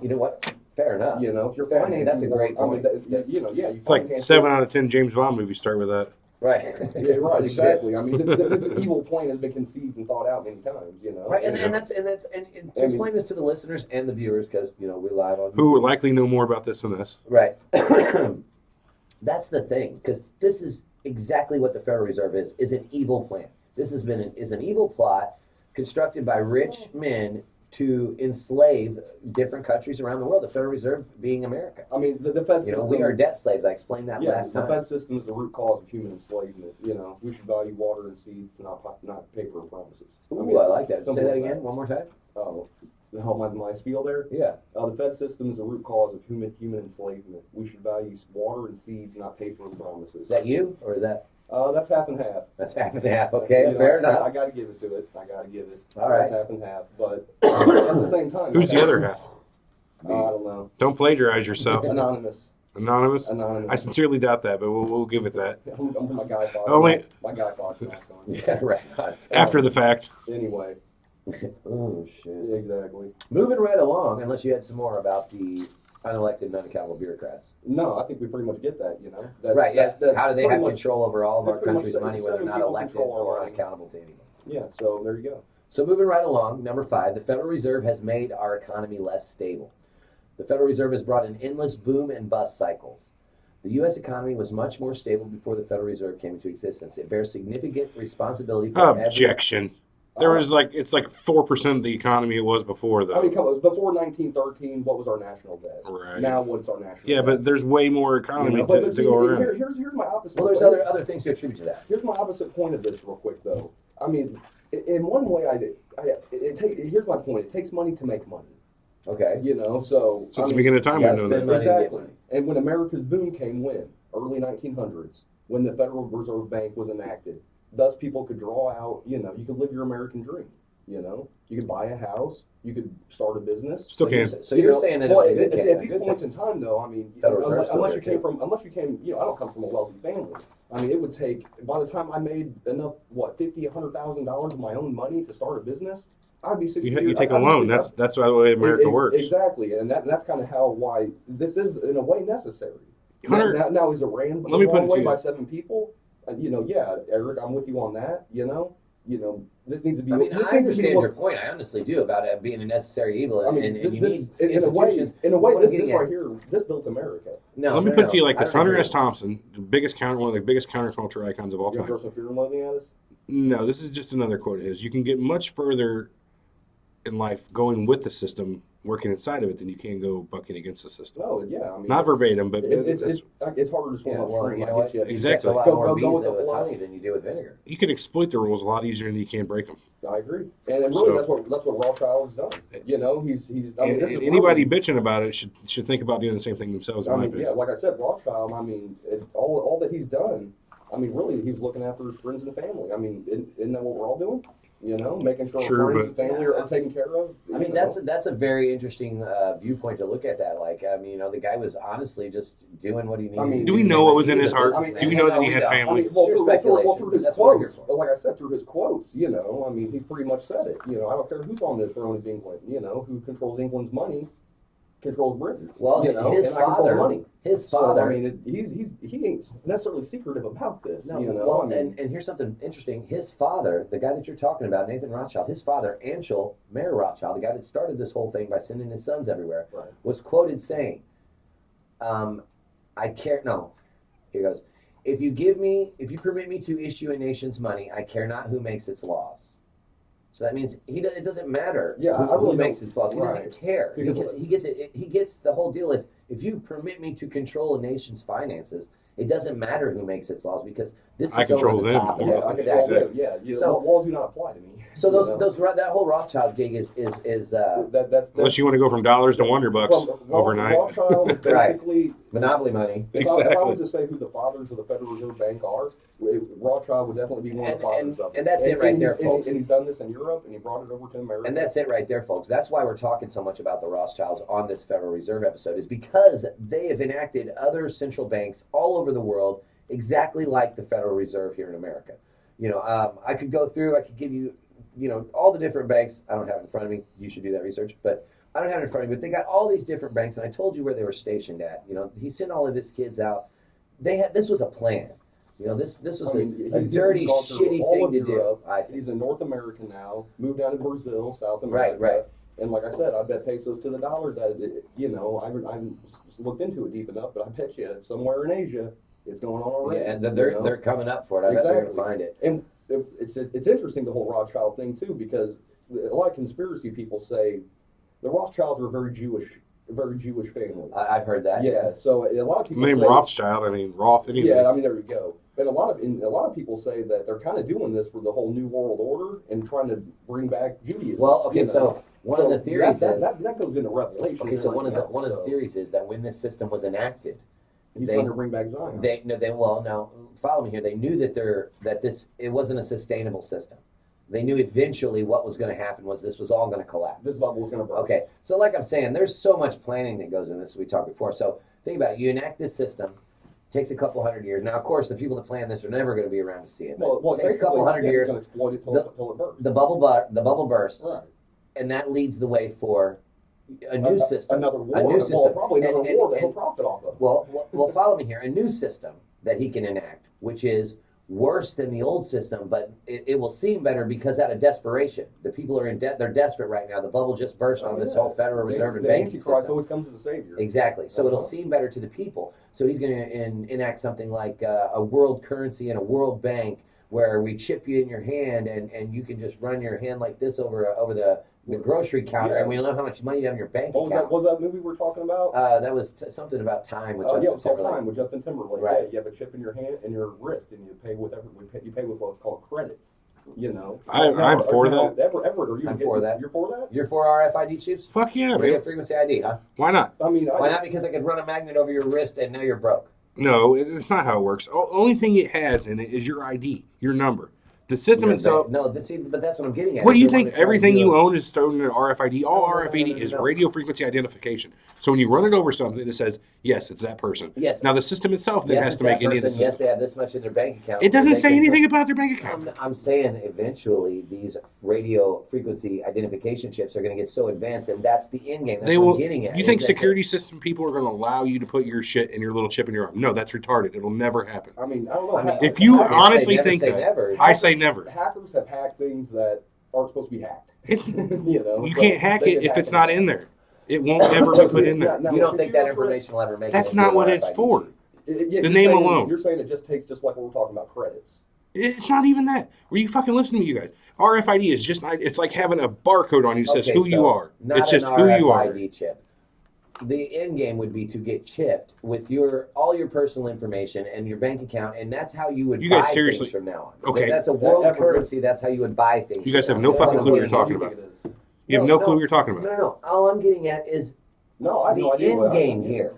You know what? Fair enough. You know, if you're Fair, financing that's a war, great point. I mean, you know, yeah, you It's like finance 7 war. out of 10 James Bond movies start with that. Right. Yeah, right, exactly. I mean, this evil plan has been conceived and thought out many times, you know. Right, and Yeah. to explain this to the listeners and the viewers, because we live on Who would likely know more about this than us. right. That's the thing, because this is exactly what the Federal Reserve is an evil plan. This is an evil plot constructed by rich men to enslave different countries around the world. The Federal Reserve being America. I mean, the Fed system. We are debt slaves. I explained that Yeah, last the time. Fed system is the root cause of human enslavement. You know, we should value water and seeds, not paper and promises. Ooh, I like that. Say simple that as again, one more time. Oh, my spiel there. Yeah. The Fed system is the root cause of human enslavement. We should value water and seeds, not paper and promises. Is that you, or is that? That's half and half. That's half and half. Okay, You know, fair I enough. got to give it to it. All right. That's half and half. But at the same time, Who's the other half? I don't know. Don't plagiarize yourself. Anonymous. Anonymous? Anonymous. I sincerely doubt that, but we'll give it that. I'm my guy Fox. Only- My guy Fox mask on. Yeah, right. After the fact. Anyway, Oh shit. yeah, exactly. Moving right along, unless you had some more about the unelected and unaccountable bureaucrats. No, I think we pretty much get that. You know. Right. Yeah. that's How do they pretty have much- control over all of our that's pretty much country's seven- money when they're seven not people elected control our or money. unaccountable to anyone? Yeah. So there you go. So moving right along, number 5, the Federal Reserve has made our economy less stable. The Federal Reserve has brought in endless boom and bust cycles. The U.S. economy was much more stable before the Federal Reserve came into existence. It bears significant responsibility for Objection. There was it's like 4% of the economy it was before, though. I mean, come on. Before 1913, what was our national debt? Right. Now, what's our national Yeah, debt? but there's way more economy You know, but to see, go around. Here's my opposite. Well, there's other things to attribute to that. Here's my opposite point of this, real quick, though. I mean, in one way, here's my point. It takes money to make money. Okay. You know, so Since the I mean, beginning of time, you we've gotta known spend that. money to get exactly. money. And when America's boom came, when early 1900s, when the Federal Reserve Bank was enacted, thus people could draw out. You know, you could live your American dream. You know, you could buy a house, you could start a business. Still can. So you're saying that well, it's a good at thing, these a good points thing. in time, though, I mean, Federal Reserve's unless still there, unless you came, I don't come from a wealthy family. I mean, it would take, by the time I made enough, $50,000-$100,000 of my own money to start a business, I'd be 60 You years. take a I'd be loan. 60 That's the way America works. Exactly, and that's kind of why this is, in a way, necessary. Hunter, Now is it ran let me the put wrong it to way you. by 7 people? Yeah, Eric, I'm with you on that, you know? this needs to be. I mean, this I needs to be understand your point. I honestly do about it being a necessary evil, and you need in a way, institutions. this right here, this built America. No, Let me put it to you like I this: don't Hunter agree. S. Thompson, one of the biggest counterculture icons of all You time. throw some fear and loathing at us? No, this is just another quote of his. You can get much further in life going with the system, working inside of it, than you can go bucking against the system. No, yeah. I mean, Not verbatim, but it's harder to swim Yeah, well, upstream. you know I what? get you. Exactly. You catch a lot Go- more go bees with the with flow. honey than you do with vinegar. you can exploit the rules a lot easier than you can break them. I agree, and really, So- that's what Rothschild has done. He's. I mean, And this is anybody really, bitching about it should think about doing the same thing themselves. In I my mean, opinion. yeah, like I said, Rothschild. I mean, all that he's done. I mean, really, he's looking after his friends and family. I mean, isn't that what we're all doing? Making sure Sure, our friends but- and family are taken care of. I mean, that's a very interesting viewpoint to look at that. Like, I mean, the guy was honestly just doing what he needed. I mean, to Do we to know make what was money. in his heart? I mean, Do we know that he had don't. I family? mean, well, It's through, pure speculation. well, through his That's what we're quotes, here for. like I said, through his quotes, I mean, he pretty much said it. I don't care who's on the throne of England, who controls England's money, controls Britain. Well, his his and I control the father, money. his So, father. I mean, he ain't necessarily secretive about this. No, I mean, and here's something interesting. His father, the guy that you're talking about, Nathan Rothschild, his father, Amschel, Mayor Rothschild, the guy that started this whole thing by sending his sons everywhere, Right. was quoted saying, here goes, if you permit me to issue a nation's money, I care not who makes its laws. So that means it doesn't matter Yeah, who, I really who makes don't- its laws. He right. doesn't care. Because- He gets the whole deal. If you permit me to control a nation's finances, it doesn't matter who makes its laws because this I is over control the them. top of yeah, it. I Exactly. control it. Yeah, So- laws do not apply to me. So that whole Rothschild gig is that's Unless you want to go from dollars to $100 overnight. Rothschild is Right. basically monopoly money. If I Exactly. was to say who the fathers of the Federal Reserve Bank are, Rothschild would definitely be one of the fathers of it. And that's it right there, folks. And he's done this in Europe, and he brought it over to America. And that's it right there, folks. That's why we're talking so much about the Rothschilds on this Federal Reserve episode, is because they have enacted other central banks all over the world exactly like the Federal Reserve here in America. I could go through, I could give you, all the different banks. I don't have it in front of me. You should do that research, but I don't have it in front of me. But they got all these different banks, and I told you where they were stationed at. He sent all of his kids out. This was a plan. This was a dirty, gone through shitty all thing of to do. Europe. I think. He's in North America now, moved down to Brazil, South America. Right. And like I said, I bet pesos to the dollar that, I haven't looked into it deep enough, but I bet you somewhere in Asia, it's going on already. Yeah, and they're coming up for it. I bet they're going to find it. And it's interesting, the whole Rothschild thing too, because a lot of conspiracy people say the Rothschilds are a very Jewish family. I've heard that. Yeah, Yes. so a lot of people Name say, Rothschild. I mean Roth. Anything. yeah, I mean there you go. But a lot of people say that they're kind of doing this for the whole New World Order and trying to bring back Judaism. Well, okay, so one of the theories that, is that goes into Revelation. okay. So one of the So theories is that when this system was enacted, he's they- trying to bring back Zion. follow me here. They knew that it wasn't a sustainable system. They knew eventually what was going to happen was this was all going to collapse. This bubble is going to burst. Okay, so like I'm saying, there's so much planning that goes in this. We talked before. So think about it. You enact this system. Takes a couple hundred years. Now, of course, the people that plan this are never going to be around to see it. But Well, it takes a couple hundred he's years. going to exploit it till it bursts. The bubble bursts, Right. and that leads the way for a new system. Another war. A new Well, system. probably another And- war that he'll and- profit off of. Well, follow me here. A new system that he can enact, which is worse than the old system, but it will seem better because out of desperation. The people are in debt. They're desperate right now. The bubble just burst on this whole Federal Reserve and the banking Antichrist system. always comes as a savior. Exactly. So it'll Uh-huh. seem better to the people. So he's going to enact something like a world currency and a world bank where we chip you in your hand and you can just run your hand like this over the grocery counter, Yeah. and we don't know how much money you have in your bank What account. was that movie we were talking about? That was something about time with Yeah, Justin it's called Timberlake. Time with Justin Timberlake. Right. Yeah, you have a chip in your hand and your wrist, and you pay with what's called credits. I'm for that. Everett, are you? I'm for that. You're for that? You're for RFID chips? Fuck yeah, Radio man. frequency ID, huh? Why not? I mean, Why not? Because I could run a magnet over your wrist and now you're broke. No, it's not how it works. Only thing it has in it is your ID, your number. The system itself. No, but that's what I'm getting at. What do you They wanna think? try to Everything do you a- own is stored in an RFID. All No, RFID no, is no. radio frequency identification. So when you run it over something, it says, yes, it's that person. Yes. Now the system itself then Yes, has it's to make that any of the person. Yes, system. they have this much in their bank account. It doesn't They say can- anything about their bank account. I'm saying that eventually these radio frequency identification chips are going to get so advanced, and that's the end game. That's They what will. I'm getting at. You is think that security system people are going to allow you to put your shit in your little chip in your arm? No, that's retarded. It'll never happen. I mean, I don't know. I mean, If you I guess they honestly never think say that, never. I say never. Hackers have hacked things that aren't supposed to be hacked. It's So you can't hack they it can if hack it's it. not in there. It won't ever be put in there. Now, You don't a think that computer information will ever make That's it into not an what it's RFID for. sheet? Yeah, The you're name saying- alone. You're saying it just takes just like when we're talking about credits. It's not even that. Will you fucking listen to me, you guys? RFID is just, it's like having a barcode on you that says Okay, who you so are. Not It's just an who you are. RFID chip. The end game would be to get chipped with all your personal information and your bank account, and that's how you would You buy guys seriously- things from now on. Okay. That's a world That- currency. That's how you would buy things. You guys from have now no on. fucking That's clue what what I'm you're getting talking at. about. You have no clue what you're talking about. No. All I'm getting at is No, I have the no idea end what game here.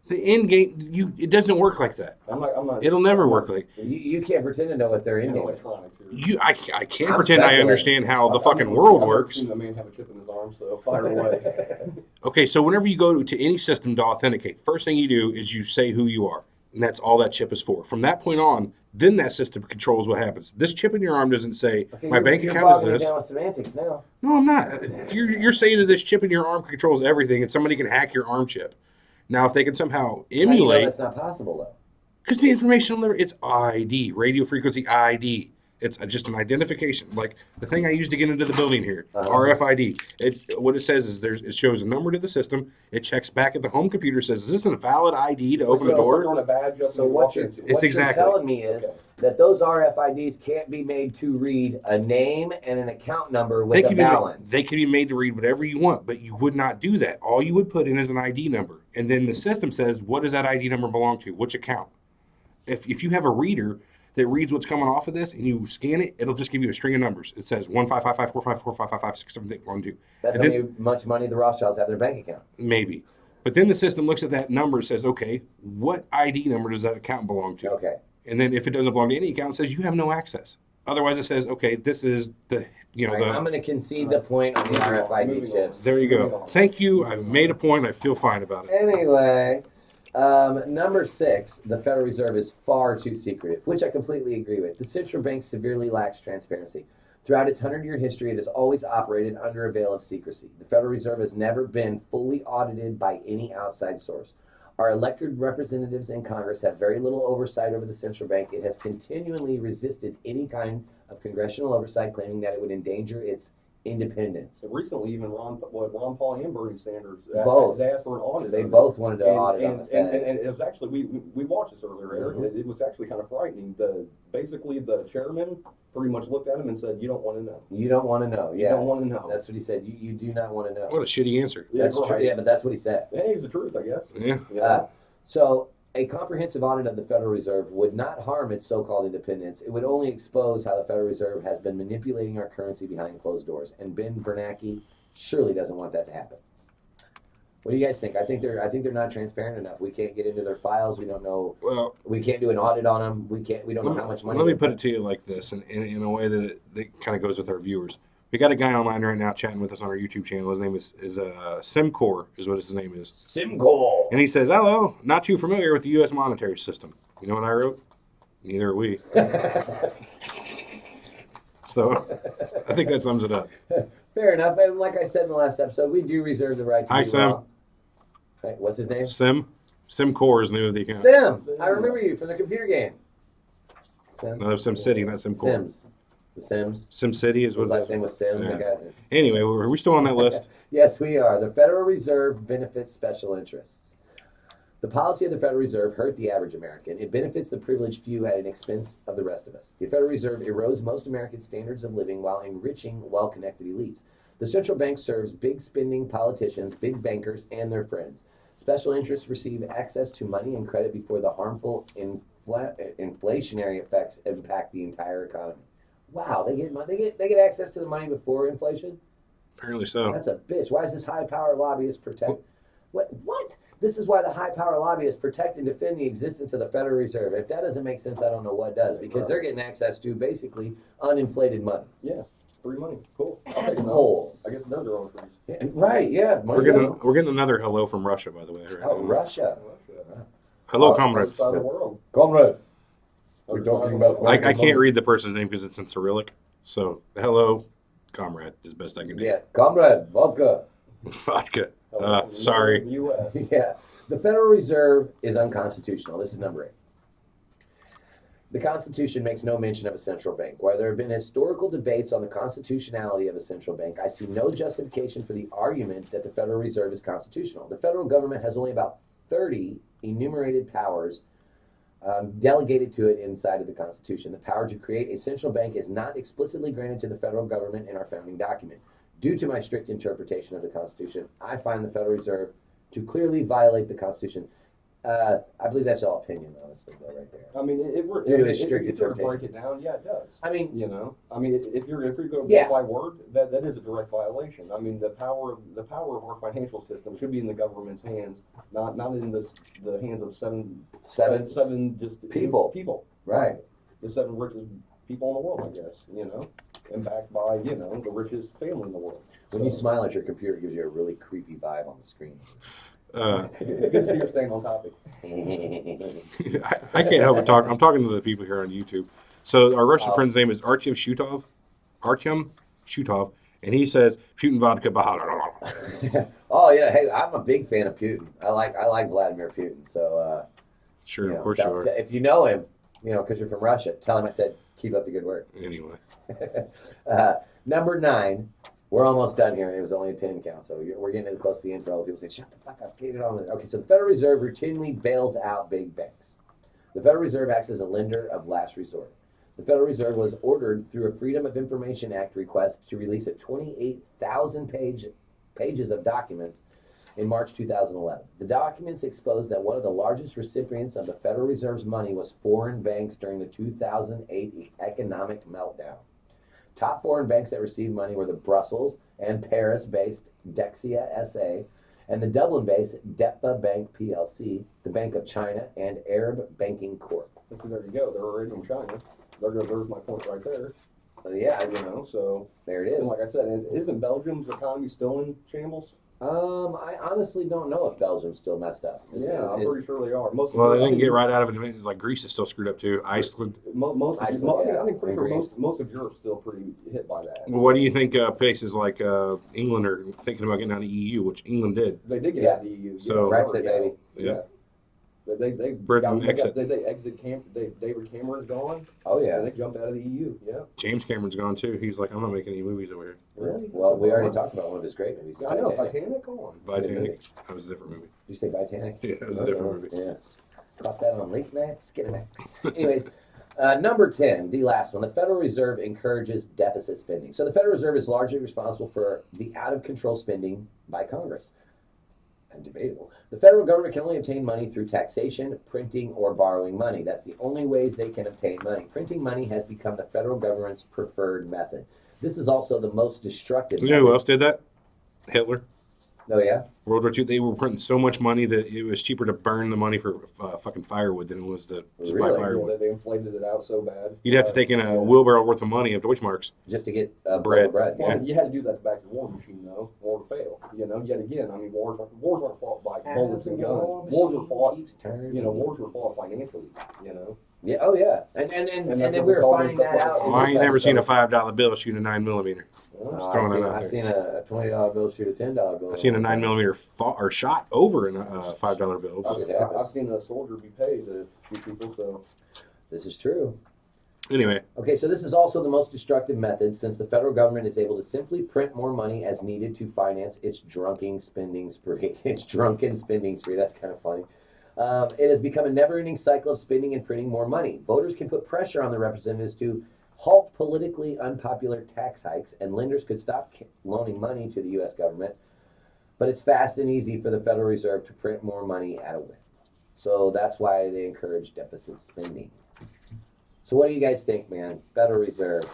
The end game, it doesn't work like that. I'm not. It'll never work like You can't pretend to know what their end game is. electronics here. I can't I'm pretend I speculating. understand how the I've fucking never world seen- I've never works. seen a man have a chip in his arm, so fire away. Okay, so whenever you go to any system to authenticate, first thing you do is you say who you are. And that's all that chip is for. From that point on, then that system controls what happens. This chip in your arm doesn't say, Okay, my bank you're account bogging me is this. down with semantics now. No, I'm not. You're saying that this chip in your arm controls everything and somebody can hack your arm chip. Now, if they can somehow How do you know emulate, that's not possible though. because the information will never, it's ID, radio frequency ID. It's just an identification. Like the thing I used to get into the building here, RFID. What it says is it shows a number to the system. It checks back at the home computer, says, is this a valid ID to open the So door? throwing a badge up So and what walk you're, into. It's what exactly- you're telling me is that those RFIDs can't be made to read a name and an account number with a balance. They can be made to read whatever you want, but you would not do that. All you would put in is an ID number. And then the system says, what does that ID number belong to? Which account? If you have a reader that reads what's coming off of this and you scan it, it'll just give you a string of numbers. It says 155545455567812. That's And how then- much money the Rothschilds have in their bank account. Maybe. But then the system looks at that number and says, okay, what ID number does that account belong to? Okay. And then if it doesn't belong to any account, it says you have no access. Otherwise, it says, okay, this is the, All right, I'm going to concede the point on the RFID Moving on. chips. there you go. Thank you. I've made a point. I feel fine about it. Anyway, number 6, the Federal Reserve is far too secretive, which I completely agree with. The central bank severely lacks transparency. Throughout its 100-year history, it has always operated under a veil of secrecy. The Federal Reserve has never been fully audited by any outside source. Our elected representatives in Congress have very little oversight over the central bank. It has continually resisted any kind of congressional oversight, claiming that it would endanger its independence. And recently, even Ron Paul and Bernie Sanders Both. they asked for an audit. They of it. both wanted to audit on the Fed. And it was actually we watched this earlier, Eric. Mhm. It was actually kind of frightening. Basically the chairman pretty much looked at him and said, "You don't want to know. You don't want to know. You Yeah, don't want to know." that's what he said. You do not want to know. What a shitty answer. That's right. true. Yeah, but that's what he said. Yeah, it was the truth, I guess. Yeah. Yeah. So a comprehensive audit of the Federal Reserve would not harm its so-called independence. It would only expose how the Federal Reserve has been manipulating our currency behind closed doors. And Ben Bernanke surely doesn't want that to happen. What do you guys think? I think they're not transparent enough. We can't get into their files. We don't know. Well, We can't do an audit on them. We don't know how much money. let me put it to you like this, in a way that kind of goes with our viewers. We got a guy online right now chatting with us on our YouTube channel. His name is Simcore, is what his name is. Simcoe. And he says, hello, not too familiar with the U.S. monetary system. You know what I wrote? Neither are we. So I think that sums it up. Fair enough. And like I said in the last episode, we do reserve the right to Hi, be Sim. wrong. Hey, what's his name? Simcore is the name of the account. Sim. I remember you from the computer game. Sim. No, SimCity, not Simcore. Sims. The Sims. SimCity is His what it last is. name was Sim. Yeah. The guy- Anyway, are we still on that list? Yes, we are. The Federal Reserve benefits special interests. The policy of the Federal Reserve hurt the average American. It benefits the privileged few at an expense of the rest of us. The Federal Reserve erodes most American standards of living while enriching well-connected elites. The central bank serves big spending politicians, big bankers, and their friends. Special interests receive access to money and credit before the harmful inflationary effects impact the entire economy. Wow, they get access to the money before inflation? Apparently so. That's a bitch. Why is this high power lobbyist protect? What? This is why the high power lobbyists protect and defend the existence of the Federal Reserve. If that doesn't make sense, I don't know what does, because they're getting access to basically uninflated money. Yeah. Free money. Cool. Assholes. I guess they're their own trees. Yeah, right? Yeah. We're getting another hello from Russia, by the way. Right Oh, now. Russia. Hello, Oh, comrades. Other side of the world. Comrade. Other We're side talking of the about- world. I can't read the person's name because it's in Cyrillic. So, hello, comrade, is best I can do. Yeah, comrade. Vodka. Vodka. Hello, Sorry. U.S. Yeah. The Federal Reserve is unconstitutional. This is number 8. The Constitution makes no mention of a central bank. While there have been historical debates on the constitutionality of a central bank, I see no justification for the argument that the Federal Reserve is constitutional. The federal government has only about 30 enumerated powers delegated to it inside of the Constitution. The power to create a central bank is not explicitly granted to the federal government in our founding document. Due to my strict interpretation of the Constitution, I find the Federal Reserve to clearly violate the Constitution. I believe that's all opinion, honestly, though, right there. I mean, Due to a strict if you were to interpretation. break it down, yeah, it does. I mean, If you're going word Yeah. by word, that is a direct violation. I mean, the power of our financial system should be in the government's hands, not in the hands of seven just people. Right. The 7 richest people in the world, I guess. And backed by the richest family in the world. When you smile at your computer, it gives you a really creepy vibe on the screen. Good to see you're staying on topic. I can't help but talk. I'm talking to the people here on YouTube. So our Russian friend's name is Artyom Shutov, and he says Putin vodka. Oh yeah, hey, I'm a big fan of Putin. I like Vladimir Putin. So Sure, of course you are. if you know him, because you're from Russia, tell him I said keep up the good work. Anyway, Number 9. We're almost done here. It was only a 10 count, so we're getting close to the end for all the people saying, shut the fuck up, get it on with it. Okay, so the Federal Reserve routinely bails out big banks. The Federal Reserve acts as a lender of last resort. The Federal Reserve was ordered through a Freedom of Information Act request to release a 28,000 pages of documents in March 2011. The documents exposed that one of the largest recipients of the Federal Reserve's money was foreign banks during the 2008 economic meltdown. Top foreign banks that received money were the Brussels and Paris-based Dexia SA and the Dublin-based DEPA Bank PLC, the Bank of China, and Arab Banking Corp. So there you go. They're already from China. There's my point right there. Yeah, So there it is. and like I said, isn't Belgium's economy still in shambles? I honestly don't know if Belgium's still messed up. I'm pretty sure they are. well, they didn't get right out of it. It's like Greece is still screwed up too. Iceland. I think pretty sure most of Europe's still pretty hit by that. Well, what do you think places like England are thinking about getting out of the EU, which England did? They did get out of the EU. So Brexit, baby. Yeah. They Britain exit. They exit David Cameron's gone. Oh yeah. And they jumped out of the EU. Yeah. James Cameron's gone too. He's like, I'm not making any movies over here. Really? Well, we already talked about one of his great movies. Yeah, I know. Titanic. Come on. Titanic. That was a different movie. Did you say Titanic? Yeah, that was a different movie. Yeah. Caught that on late night Skinemax. Anyways, number 10, the last one. The Federal Reserve encourages deficit spending. So the Federal Reserve is largely responsible for the out-of-control spending by Congress. And debatable. The federal government can only obtain money through taxation, printing, or borrowing money. That's the only ways they can obtain money. Printing money has become the federal government's preferred method. This is also the most destructive You know who else did that? Hitler. Oh, yeah? World War II, they were printing so much money that it was cheaper to burn the money for fucking firewood than it was to just buy Really? firewood. They inflated it out so bad. You'd have to take in a wheelbarrow worth of money of Deutschmarks. Just to get Bread. bread. Well, Yeah. you had to do that to back the war machine, though, or to fail. Yet again, I mean, wars aren't fought by bullets and guns. Wars are fought, wars are fought financially. Yeah, oh yeah, and And then that's we what were it's all finding been that about. out. in Oh, I this ain't never seen a episode. $5 bill shoot a 9mm. Well, throwing that out I've there. seen a $20 bill shoot a $10 bill. I seen a 9mm or shot over in a $5 bill. I've seen a soldier be paid to shoot people, so. This is true. Anyway, Okay, so this is also the most destructive method since the federal government is able to simply print more money as needed to finance its drunken spending spree. Its drunken spending spree. That's kind of funny. It has become a never-ending cycle of spending and printing more money. Voters can put pressure on the representatives to halt politically unpopular tax hikes, and lenders could stop loaning money to the U.S. government. But it's fast and easy for the Federal Reserve to print more money at a whim. So that's why they encourage deficit spending. So what do you guys think, man? Federal Reserve.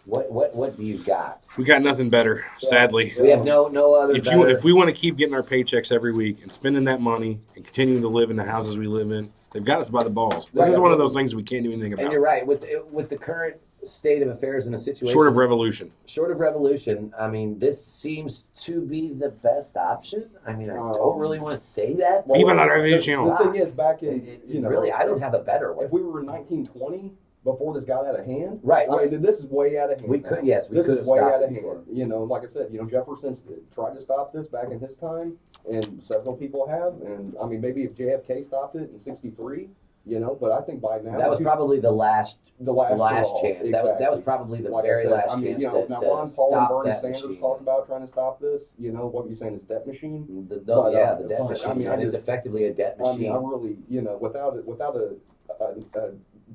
What do you got? we got nothing better, sadly. We have no other. If we want to keep getting our paychecks every week and spending that money and continuing to live in the houses we live in, they've got us by the balls. This is one of those things we can't do anything and about. you're right with the current state of affairs in the situation. Short of revolution. Short of revolution, I mean, this seems to be the best option. I mean, I don't really want to say that. Viva la The revolution. thing is, back in, really, I don't have a better one. if we were in 1920, before this got out of hand, Right. I mean, this is way out of hand. We now. could, yes, we This could is have way stopped out of it before. hand. Like I said, Jefferson tried to stop this back in his time, and several people have. And I mean, maybe if JFK stopped it in '63, You know, but I think by now that was probably the last straw. chance. Exactly. That was probably the Like I very said, last I mean, chance you know, to now Ron Paul and stop Bernie that Sanders machine. talk about trying to stop this. You know, what you're saying is debt machine. The But, debt but, machine. I mean, It is effectively a debt machine. I mean, I really, you know, without a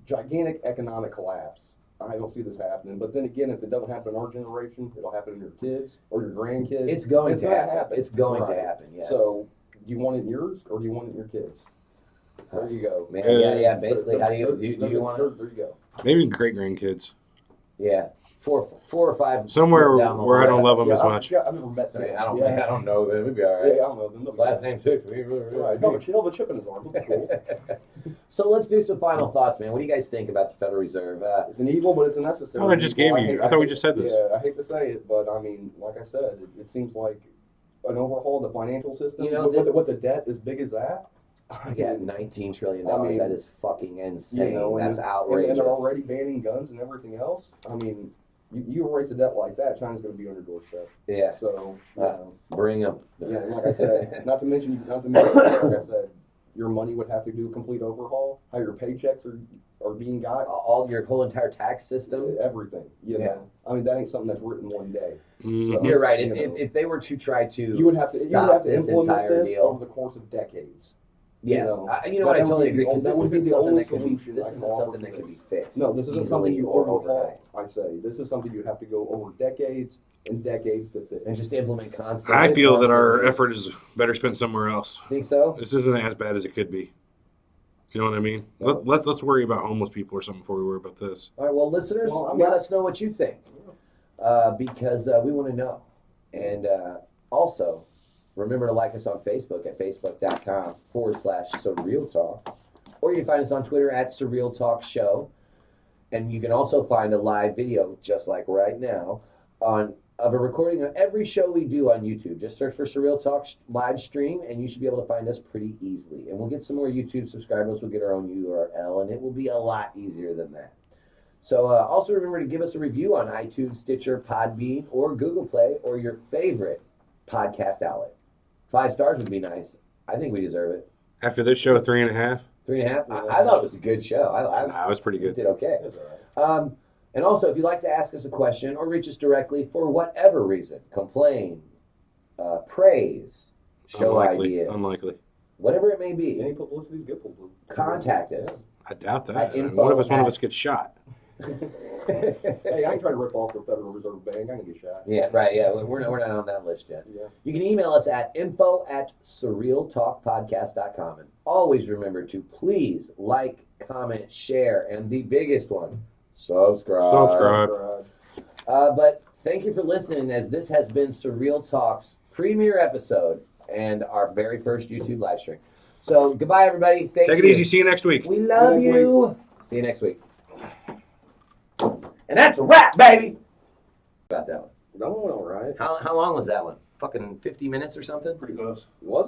gigantic economic collapse, I don't see this happening. But then again, if it doesn't happen in our generation, it'll happen in your kids or your grandkids. It's going to gonna happen. It's going Right. to happen. Yes. So, do you want it in yours or do you want it in your kids? There you go. Man, yeah. Basically, how do you want it? There you go. Maybe great grandkids. Yeah, four or five. Somewhere down the where I line. don't love them as much. Yeah, I've never met them. I don't know them. It'd be all right. Yeah, I don't know them. Last name too. Right. No, but he'll have a chip in his arm. That's cool. So let's do some final thoughts, man. What do you guys think about the Federal Reserve? It's an evil, but it's a necessary. Oh, I just gave you. I thought we just said this. Yeah, I hate to say it, but I mean, like I said, it seems like an overhaul of the financial system. You know, with the debt as big as that. Yeah, $19 trillion. I mean, that is fucking insane. You know, That's and outrageous. they're already banning guns and everything else. I mean, you erase a debt like that, China's going to be on your doorstep. Yeah. So, you know, Bring them. yeah, like I said, not to mention, like I said, your money would have to do a complete overhaul. How your paychecks are being got. All your whole entire tax system. Everything. You know, I mean, that ain't something that's written one day. Mhm. So, You're right. you know, If they were to try to you would have to stop this implement entire this deal, over the course of decades. yes, you know what, I totally agree, because this isn't something that could be. This isn't something that could be fixed. No, this isn't something you or overhaul. I say this is something you have to go over decades and decades to fix. and just implement constantly. I feel that our effort is better spent somewhere else. Think so? This isn't as bad as it could be. You know what I mean? No. Let's worry about homeless people or something before we worry about this. All right, well, listeners, Well, I mean, let us know what you think, because we want to know. And also, remember to like us on Facebook at facebook.com/Surreal Talk. Or you can find us on Twitter at Surreal Talk Show. And you can also find a live video, just like right now, of a recording of every show we do on YouTube. Just search for Surreal Talk live stream, and you should be able to find us pretty easily. And we'll get some more YouTube subscribers. We'll get our own URL, and it will be a lot easier than that. So also remember to give us a review on iTunes, Stitcher, Podbean, or Google Play, or your favorite podcast outlet. 5 stars would be nice. I think we deserve it. After this show, 3.5. 3.5. I thought it was a good show. Nah, it was pretty good. Did okay. That's all right. And also, if you'd like to ask us a question or reach us directly for whatever reason, complain, praise, show ideas, Unlikely. whatever it may be, Any publicity is good publicity. contact us. I doubt that. At I mean, info what if one of at- us gets shot? Hey, I ain't trying to rip off the Federal Reserve Bank. I can get shot. Yeah, right. Yeah, we're not on that list yet. Yeah. You can email us at info@surrealtalkpodcast.com. And always remember to please like, comment, share, and the biggest one, subscribe. Subscribe. But thank you for listening, as this has been Surreal Talk's premiere episode and our very first YouTube live stream. So goodbye, everybody. Thank you. Take it easy. See you next week. We love next you. See you next week. And that's a wrap, baby. About that one. That one went all right. How long was that one? Fucking 50 minutes or something? Pretty close. Was it?